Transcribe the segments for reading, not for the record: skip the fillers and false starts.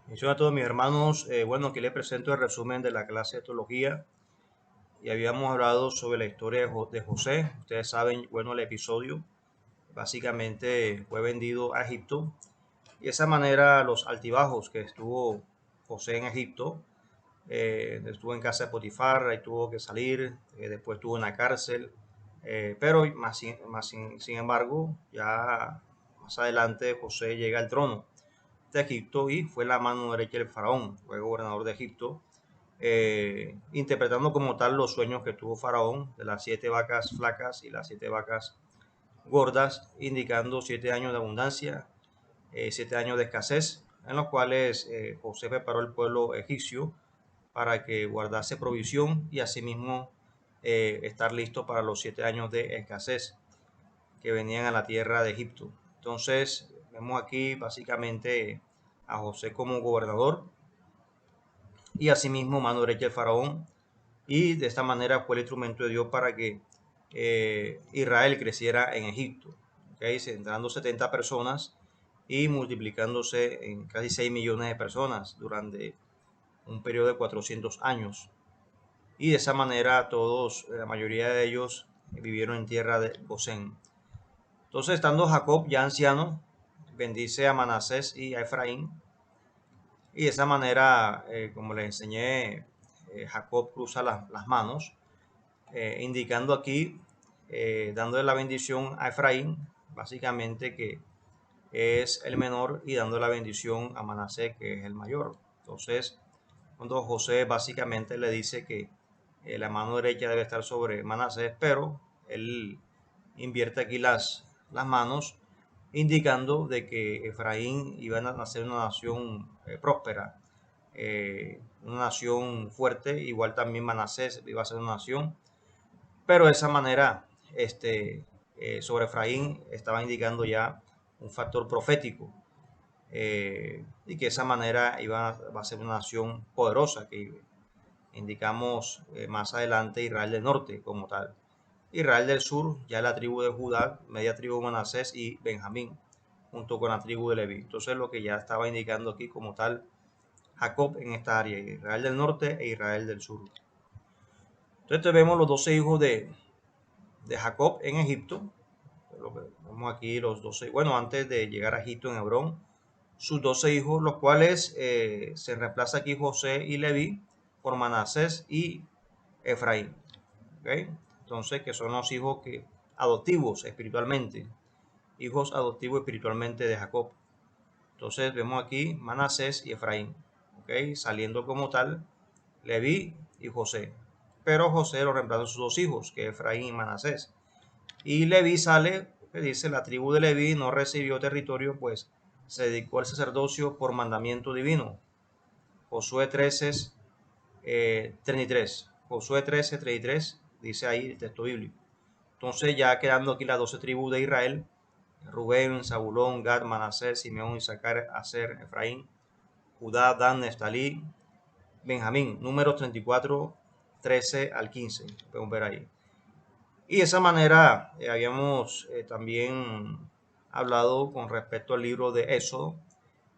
Bendiciones a todos mis hermanos. Bueno, aquí les presento el resumen de la clase de teología y habíamos hablado sobre la historia de José. Ustedes saben, bueno, el episodio básicamente fue vendido a Egipto y de esa manera los altibajos que estuvo José en Egipto, estuvo en casa de Potifar, ahí tuvo que salir, después estuvo en la cárcel, pero sin embargo, ya más adelante José llega al trono de Egipto y fue la mano derecha del faraón, fue gobernador de Egipto, interpretando como tal los sueños que tuvo Faraón de las 7 vacas flacas y las 7 vacas gordas, indicando 7 años de abundancia, 7 años de escasez, en los cuales José preparó el pueblo egipcio para que guardase provisión y asimismo estar listo para los 7 años de escasez que venían a la tierra de Egipto. Entonces, vemos aquí básicamente a José como gobernador y asimismo mano derecha del faraón, y de esta manera fue el instrumento de Dios para que Israel creciera en Egipto, ¿okay? Entrando 70 personas y multiplicándose en casi 6 millones de personas durante un periodo de 400 años. Y de esa manera todos, la mayoría de ellos, vivieron en tierra de Gosén. Entonces, estando Jacob ya anciano, bendice a Manasés y a Efraín. Y de esa manera, como les enseñé, Jacob cruza las manos, indicando aquí, dándole la bendición a Efraín, básicamente que es el menor, y dando la bendición a Manasés, que es el mayor. Entonces, cuando José básicamente le dice que la mano derecha debe estar sobre Manasés, pero él invierte aquí las manos, indicando de que Efraín iba a nacer una nación próspera, una nación fuerte, igual también Manasés iba a ser una nación, pero de esa manera, sobre Efraín estaba indicando ya un factor profético, y que de esa manera va a ser una nación poderosa, que indicamos más adelante Israel del norte como tal. Israel del sur, ya la tribu de Judá, media tribu de Manasés y Benjamín, junto con la tribu de Leví. Entonces lo que ya estaba indicando aquí como tal Jacob en esta área, Israel del norte e Israel del sur. Entonces vemos los 12 hijos de Jacob en Egipto. Lo que vemos aquí los 12, bueno, antes de llegar a Egipto en Hebrón, sus 12 hijos, los cuales se reemplaza aquí José y Leví por Manasés y Efraín. ¿Okay? Entonces, que son los hijos adoptivos espiritualmente, hijos adoptivos espiritualmente de Jacob. Entonces vemos aquí Manasés y Efraín, ¿okay? Saliendo como tal Leví y José. Pero José lo reemplaza a sus dos hijos, que es Efraín y Manasés. Y Leví sale, que dice, la tribu de Leví no recibió territorio, pues se dedicó al sacerdocio por mandamiento divino. Josué 13, 33. Josué 13, 33, dice ahí el texto bíblico. Entonces, ya quedando aquí las 12 tribus de Israel: Rubén, Zabulón, Gad, Manasés, Simeón, Isaacar, Aser, Efraín, Judá, Dan, Neftalí, Benjamín. Números 34, 13 al 15. Podemos ver ahí. Y de esa manera habíamos también hablado con respecto al libro de Éxodo.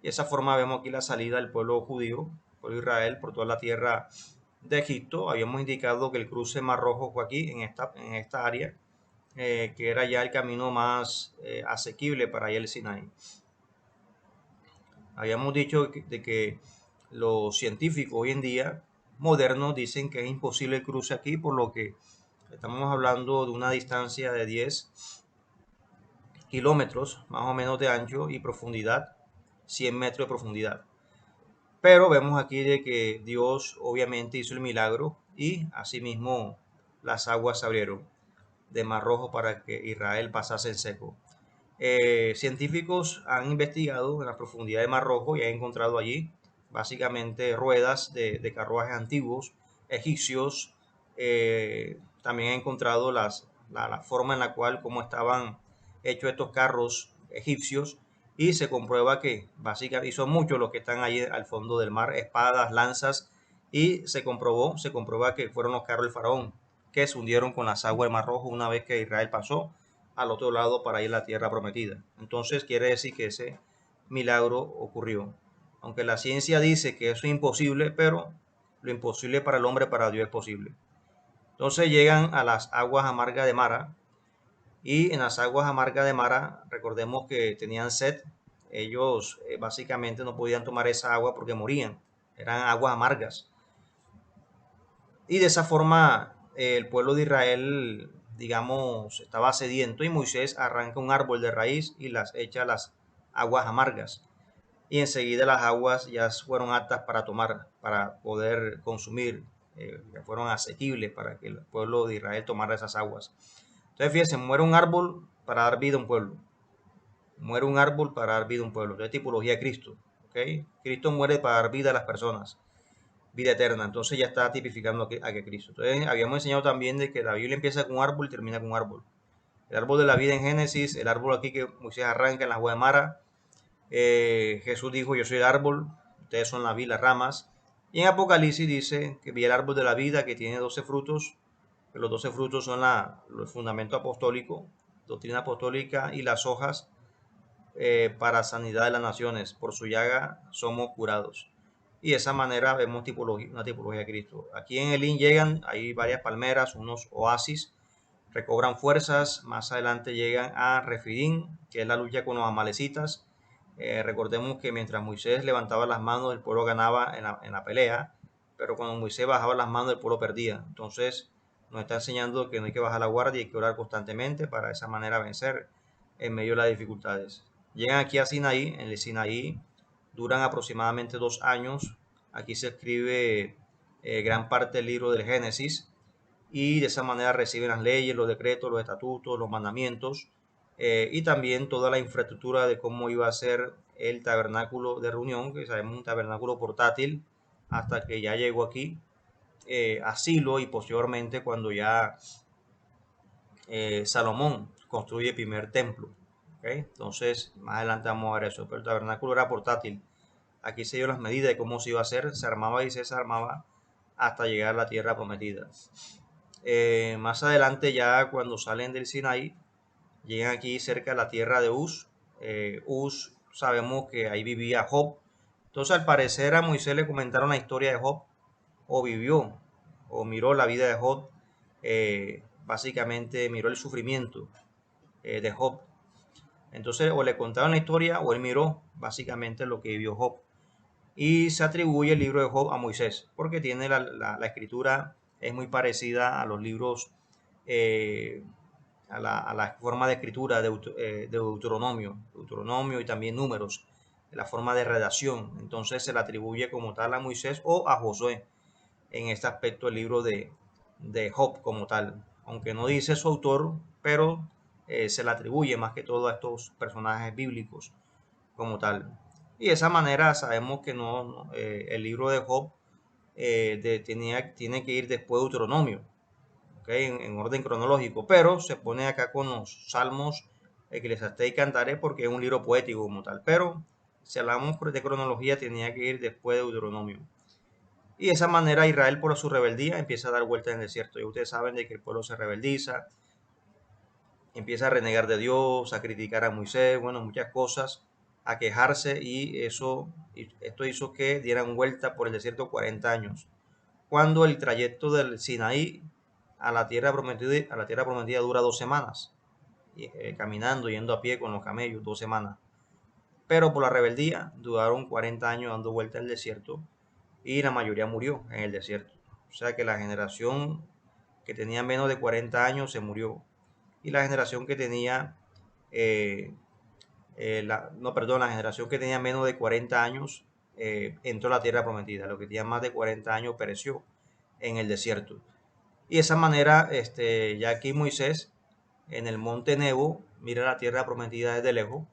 Y de esa forma vemos aquí la salida del pueblo judío, pueblo de Israel, por toda la tierra de Egipto. Habíamos indicado que el cruce Mar Rojo fue aquí, en esta área, que era ya el camino más asequible para ir al Sinaí. Habíamos dicho de que los científicos hoy en día modernos dicen que es imposible el cruce aquí, por lo que estamos hablando de una distancia de 10 kilómetros más o menos de ancho y profundidad, 100 metros de profundidad. Pero vemos aquí de que Dios obviamente hizo el milagro y asimismo las aguas se abrieron de Mar Rojo para que Israel pasase en seco. Científicos han investigado en la profundidad de Mar Rojo y han encontrado allí básicamente ruedas de carruajes antiguos egipcios. También han encontrado la forma en la cual cómo estaban hechos estos carros egipcios, y se comprueba que básicamente, y son muchos los que están allí al fondo del mar, espadas, lanzas, y se comprueba que fueron los carros del faraón que se hundieron con las aguas del Mar Rojo una vez que Israel pasó al otro lado para ir a la tierra prometida. Entonces quiere decir que ese milagro ocurrió. Aunque la ciencia dice que eso es imposible, pero lo imposible para el hombre, para Dios es posible. Entonces llegan a las aguas amargas de Mara, y en las aguas amargas de Mara, recordemos que tenían sed. Ellos básicamente no podían tomar esa agua porque morían. Eran aguas amargas. Y de esa forma el pueblo de Israel, digamos, estaba sediento, y Moisés arranca un árbol de raíz y las echa a las aguas amargas. Y enseguida las aguas ya fueron aptas para tomar, para poder consumir, ya fueron asequibles para que el pueblo de Israel tomara esas aguas. Entonces, fíjense, muere un árbol para dar vida a un pueblo. Muere un árbol para dar vida a un pueblo. Entonces, tipología de Cristo. ¿Okay? Cristo muere para dar vida a las personas, vida eterna. Entonces ya está tipificando a que Cristo. Entonces, habíamos enseñado también de que la Biblia empieza con un árbol y termina con un árbol. El árbol de la vida en Génesis, el árbol aquí que Moisés arranca en la agua de Mara. Jesús dijo, yo soy el árbol, ustedes son la vid, las ramas. Y en Apocalipsis dice que vi el árbol de la vida que tiene 12 frutos, que los 12 frutos son el fundamento apostólico, doctrina apostólica, y las hojas para sanidad de las naciones. Por su llaga somos curados. Y de esa manera vemos una tipología de Cristo. Aquí en Elín llegan, hay varias palmeras, unos oasis, recobran fuerzas. Más adelante llegan a Refidim, que es la lucha con los amalecitas. Recordemos que mientras Moisés levantaba las manos, el pueblo ganaba en la pelea, pero cuando Moisés bajaba las manos, el pueblo perdía. Entonces nos está enseñando que no hay que bajar la guardia, hay que orar constantemente para de esa manera vencer en medio de las dificultades. Llegan aquí a Sinaí. En el Sinaí duran aproximadamente 2 años. Aquí se escribe gran parte del libro del Génesis, y de esa manera reciben las leyes, los decretos, los estatutos, los mandamientos, y también toda la infraestructura de cómo iba a ser el tabernáculo de reunión, que sabemos un tabernáculo portátil, hasta que ya llegó aquí a Silo, y posteriormente cuando ya Salomón construye el primer templo. ¿Okay? Entonces, más adelante vamos a ver eso, pero el tabernáculo era portátil. Aquí se dio las medidas de cómo se iba a hacer, se armaba y se desarmaba hasta llegar a la tierra prometida. Más adelante, ya cuando salen del Sinaí, llegan aquí cerca de la tierra de Uz. Uz, sabemos que ahí vivía Job. Entonces, al parecer, a Moisés le comentaron la historia de Job, o vivió, o miró la vida de Job. Básicamente miró el sufrimiento de Job. Entonces, o le contaron la historia, o él miró básicamente lo que vivió Job. Y se atribuye el libro de Job a Moisés, porque tiene la escritura, es muy parecida a los libros, eh, a la forma de escritura de Deuteronomio y también Números, la forma de redacción. Entonces se le atribuye como tal a Moisés o a Josué en este aspecto el libro de Job como tal, aunque no dice su autor, pero se le atribuye más que todo a estos personajes bíblicos como tal. Y de esa manera sabemos que el libro de Job tiene que ir después de Deuteronomio, ¿okay? En orden cronológico, pero se pone acá con los salmos, Eclesiastés y Cantares, porque es un libro poético como tal, pero si hablamos de cronología tenía que ir después de Deuteronomio. Y de esa manera Israel, por su rebeldía, empieza a dar vueltas en el desierto. Y ustedes saben de que el pueblo se rebeldiza, empieza a renegar de Dios, a criticar a Moisés, bueno, muchas cosas, a quejarse, y esto hizo que dieran vuelta por el desierto 40 años. Cuando el trayecto del Sinaí a la tierra prometida dura 2 semanas, caminando, yendo a pie con los camellos, 2 semanas. Pero por la rebeldía duraron 40 años dando vuelta al desierto, y la mayoría murió en el desierto. O sea que la generación que tenía menos de 40 años se murió, y la generación que tenía, la generación que tenía menos de 40 años entró a la tierra prometida. Lo que tenía más de 40 años pereció en el desierto. Y de esa manera, ya aquí Moisés en el monte Nebo mira la tierra prometida desde lejos.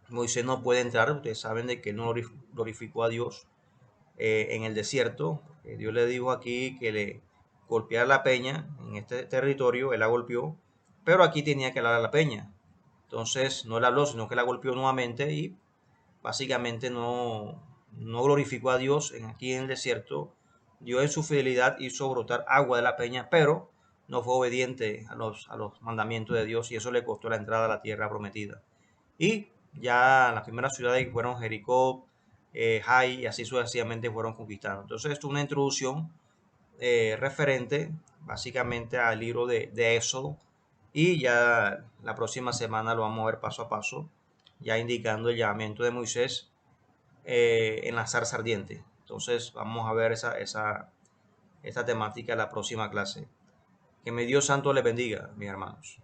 Moisés no puede entrar, ustedes saben de que no glorificó a Dios en el desierto. Dios le dijo aquí que le golpeara la peña en este territorio, él la golpeó, pero aquí tenía que hablar a la peña. Entonces no la habló, sino que la golpeó nuevamente, y básicamente no glorificó a Dios aquí en el desierto. Dios en su fidelidad hizo brotar agua de la peña, pero no fue obediente a los mandamientos de Dios, y eso le costó la entrada a la tierra prometida. Y ya las primeras ciudades que fueron Jericó, Jai, y así sucesivamente fueron conquistando. Entonces esto es una introducción referente básicamente al libro de Éxodo, y ya la próxima semana lo vamos a ver paso a paso, ya indicando el llamamiento de Moisés en la zarza ardiente. Entonces vamos a ver esta temática en la próxima clase. Que mi Dios santo les bendiga, mis hermanos.